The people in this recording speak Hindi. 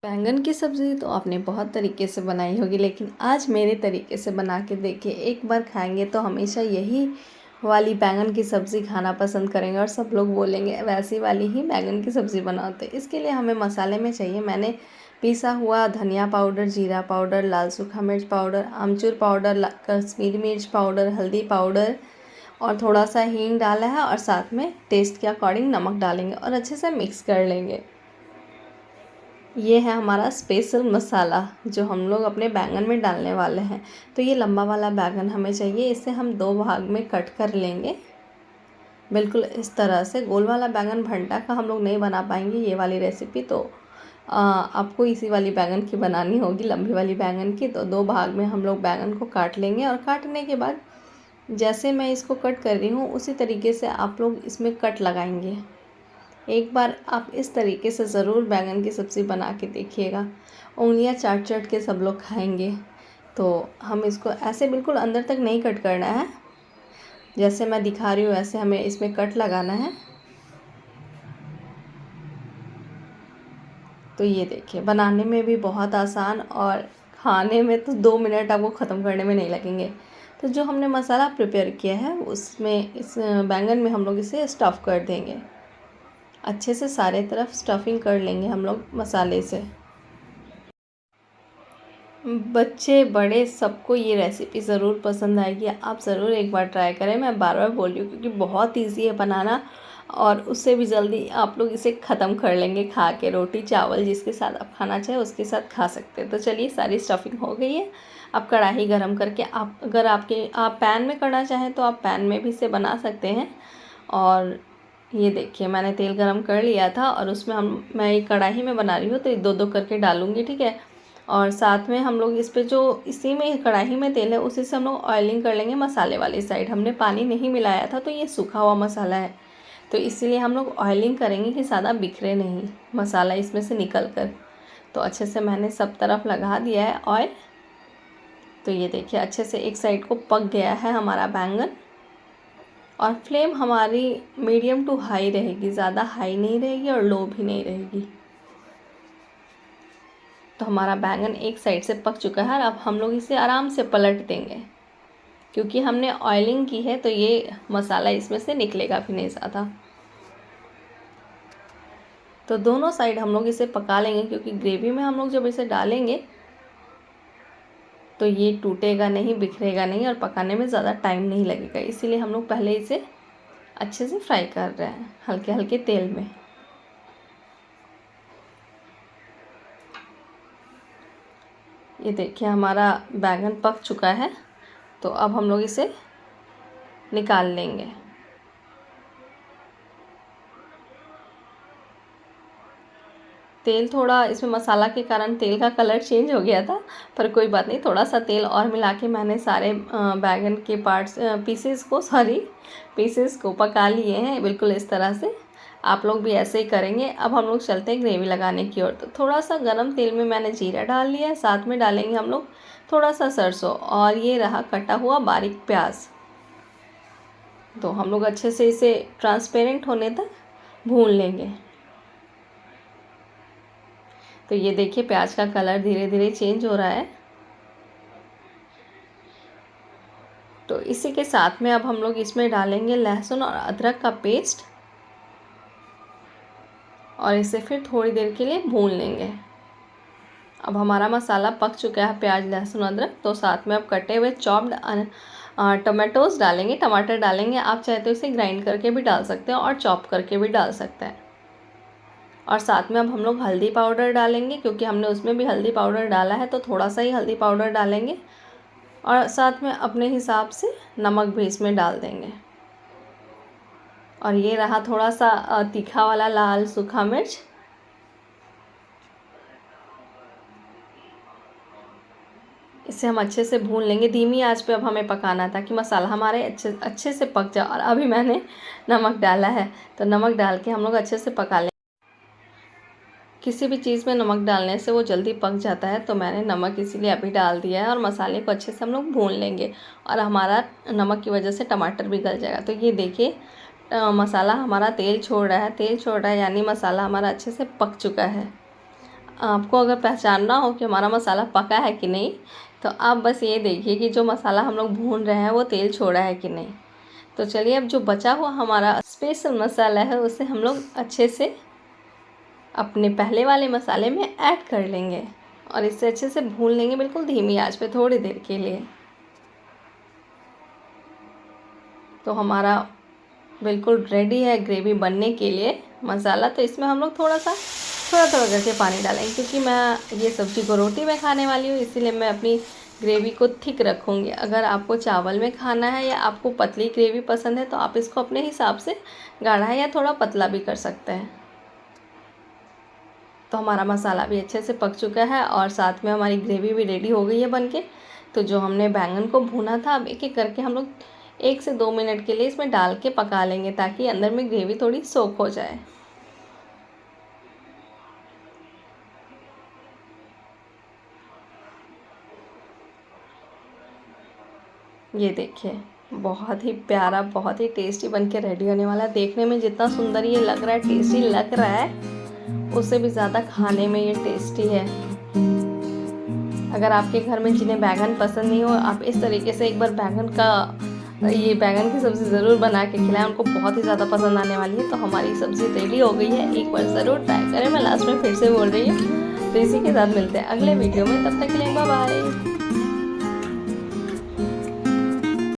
बैंगन की सब्ज़ी तो आपने बहुत तरीके से बनाई होगी, लेकिन आज मेरे तरीके से बना के देखिए। एक बार खाएंगे तो हमेशा यही वाली बैंगन की सब्ज़ी खाना पसंद करेंगे और सब लोग बोलेंगे वैसी वाली ही बैंगन की सब्ज़ी बनाओ। तो इसके लिए हमें मसाले में चाहिए, मैंने पिसा हुआ धनिया पाउडर, जीरा पाउडर, लाल सूखा मिर्च पाउडर, आमचूर पाउडर, कश्मीरी मिर्च पाउडर, हल्दी पाउडर और थोड़ा सा हींग डाला है और साथ में टेस्ट के अकॉर्डिंग नमक डालेंगे और अच्छे से मिक्स कर लेंगे। ये है हमारा स्पेशल मसाला जो हम लोग अपने बैंगन में डालने वाले हैं। तो ये लंबा वाला बैंगन हमें चाहिए, इसे हम 2 भाग में कट कर लेंगे। बिल्कुल इस तरह से गोल वाला बैंगन भंटा का हम लोग नहीं बना पाएंगे ये वाली रेसिपी, तो आपको इसी वाली बैंगन की बनानी होगी, लंबी वाली बैंगन की। तो 2 भाग में हम लोग बैंगन को काट लेंगे और काटने के बाद जैसे मैं इसको कट कर रही हूँ उसी तरीके से आप लोग इसमें कट लगाएंगे। एक बार आप इस तरीके से ज़रूर बैंगन की सब्ज़ी बना के देखिएगा, उंगलियां चाट चाट के सब लोग खाएंगे। तो हम इसको ऐसे बिल्कुल अंदर तक नहीं कट करना है, जैसे मैं दिखा रही हूँ ऐसे हमें इसमें कट लगाना है। तो ये देखिए, बनाने में भी बहुत आसान और खाने में तो 2 मिनट आपको ख़त्म करने में नहीं लगेंगे। तो जो हमने मसाला प्रिपेयर किया है उसमें इस बैंगन में हम लोग इसे स्टफ़ कर देंगे। अच्छे से सारे तरफ स्टफिंग कर लेंगे हम लोग मसाले से। बच्चे बड़े सबको ये रेसिपी ज़रूर पसंद आएगी, आप ज़रूर एक बार ट्राई करें। मैं बार बार बोल रही हूँ क्योंकि बहुत इजी है बनाना और उससे भी जल्दी आप लोग इसे ख़त्म कर लेंगे खा के। रोटी चावल जिसके साथ आप खाना चाहें उसके साथ खा सकते हैं। तो चलिए, सारी स्टफिंग हो गई है। अब कढ़ाई गरम करके आप अगर आप पैन में करना चाहें तो आप पैन में भी इसे बना सकते हैं। और ये देखिए, मैंने तेल गरम कर लिया था और उसमें मैं एक कढ़ाई में बना रही हूँ तो 2-2 करके डालूँगी, ठीक है। और साथ में हम लोग इस पे जो इसी में कढ़ाई में तेल है उसी से हम लोग ऑयलिंग कर लेंगे मसाले वाली साइड। हमने पानी नहीं मिलाया था तो ये सूखा हुआ मसाला है, तो इसीलिए हम लोग ऑयलिंग करेंगे कि ज़्यादा बिखरे नहीं मसाला इसमें से निकल कर। तो अच्छे से मैंने सब तरफ लगा दिया है ऑयल। तो ये देखिए, अच्छे से एक साइड को पक गया है हमारा बैंगन और फ्लेम हमारी मीडियम टू हाई रहेगी, ज़्यादा हाई नहीं रहेगी और लो भी नहीं रहेगी। तो हमारा बैंगन एक साइड से पक चुका है और अब हम लोग इसे आराम से पलट देंगे क्योंकि हमने ऑयलिंग की है तो ये मसाला इसमें से निकलेगा भी नहीं ज़्यादा। तो दोनों साइड हम लोग इसे पका लेंगे क्योंकि ग्रेवी में हम लोग जब इसे डालेंगे तो ये टूटेगा नहीं, बिखरेगा नहीं और पकाने में ज़्यादा टाइम नहीं लगेगा। इसीलिए हम लोग पहले इसे अच्छे से फ्राई कर रहे हैं हल्के हल्के तेल में। ये देखिए, हमारा बैंगन पक चुका है तो अब हम लोग इसे निकाल लेंगे। तेल थोड़ा इसमें मसाला के कारण तेल का कलर चेंज हो गया था, पर कोई बात नहीं, थोड़ा सा तेल और मिला के मैंने सारे बैंगन के पीसेस को पका लिए हैं बिल्कुल इस तरह से। आप लोग भी ऐसे ही करेंगे। अब हम लोग चलते हैं ग्रेवी लगाने की ओर। तो थोड़ा सा गरम तेल में मैंने जीरा डाल लिया है, साथ में डालेंगे हम लोग थोड़ा सा सरसों और ये रहा कटा हुआ बारीक प्याज। तो हम लोग अच्छे से इसे ट्रांसपेरेंट होने तक भून लेंगे। तो ये देखिए, प्याज का कलर धीरे धीरे चेंज हो रहा है। तो इसी के साथ में अब हम लोग इसमें डालेंगे लहसुन और अदरक का पेस्ट और इसे फिर थोड़ी देर के लिए भून लेंगे। अब हमारा मसाला पक चुका है, प्याज लहसुन अदरक। तो साथ में अब कटे हुए चॉप्ड टमाटोज़ डालेंगे, टमाटर डालेंगे। आप चाहे तो इसे ग्राइंड करके भी डाल सकते हैं और चॉप करके भी डाल सकते हैं। और साथ में अब हम लोग हल्दी पाउडर डालेंगे क्योंकि हमने उसमें भी हल्दी पाउडर डाला है, तो थोड़ा सा ही हल्दी पाउडर डालेंगे और साथ में अपने हिसाब से नमक भी इसमें डाल देंगे। और ये रहा थोड़ा सा तीखा वाला लाल सूखा मिर्च। इसे हम अच्छे से भून लेंगे धीमी आंच पे। अब हमें पकाना था कि मसाला हमारे अच्छे से पक जाए। और अभी मैंने नमक डाला है, तो नमक डाल के हम लोग अच्छे से पका लें। किसी भी चीज़ में नमक डालने से वो जल्दी पक जाता है, तो मैंने नमक इसीलिए अभी डाल दिया है। और मसाले को अच्छे से हम लोग भून लेंगे और हमारा नमक की वजह से टमाटर भी गल जाएगा। तो ये देखिए, मसाला हमारा तेल छोड़ रहा है यानी मसाला हमारा अच्छे से पक चुका है। आपको अगर पहचानना हो कि हमारा मसाला पका है कि नहीं, तो आप बस ये देखिए कि जो मसाला हम लोग भून रहे हैं वो तेल छोड़ा है कि नहीं। तो चलिए, अब जो बचा हुआ हमारा स्पेशल मसाला है उसे हम लोग अच्छे से अपने पहले वाले मसाले में ऐड कर लेंगे और इसे अच्छे से भून लेंगे, बिल्कुल धीमी आंच पे थोड़ी देर के लिए। तो हमारा बिल्कुल रेडी है ग्रेवी बनने के लिए मसाला। तो इसमें हम लोग थोड़ा थोड़ा करके पानी डालेंगे, क्योंकि मैं ये सब्ज़ी को रोटी में खाने वाली हूँ, इसीलिए मैं अपनी ग्रेवी को थिक रखूँगी। अगर आपको चावल में खाना है या आपको पतली ग्रेवी पसंद है तो आप इसको अपने हिसाब से गाढ़ा या थोड़ा पतला भी कर सकते हैं। तो हमारा मसाला भी अच्छे से पक चुका है और साथ में हमारी ग्रेवी भी रेडी हो गई है बनके। तो जो हमने बैंगन को भुना था, अब एक एक करके हम लोग 1 से 2 मिनट के लिए इसमें डाल के पका लेंगे, ताकि अंदर में ग्रेवी थोड़ी सोक हो जाए। ये देखिए, बहुत ही प्यारा, बहुत ही टेस्टी बनके रेडी होने वाला है। देखने में जितना सुंदर ये लग रहा है, टेस्टी लग रहा है, उससे भी ज़्यादा खाने में ये टेस्टी है। अगर आपके घर में जिन्हें बैंगन पसंद नहीं हो, आप इस तरीके से एक बार ये बैंगन की सब्ज़ी ज़रूर बना के खिलाएं, उनको बहुत ही ज़्यादा पसंद आने वाली है। तो हमारी सब्ज़ी रेडी हो गई है, एक बार ज़रूर ट्राई करें। मैं लास्ट में फिर से बोल रही हूँ। तो इसी के साथ मिलते हैं अगले वीडियो में, तब तक के लिए बाय बाय।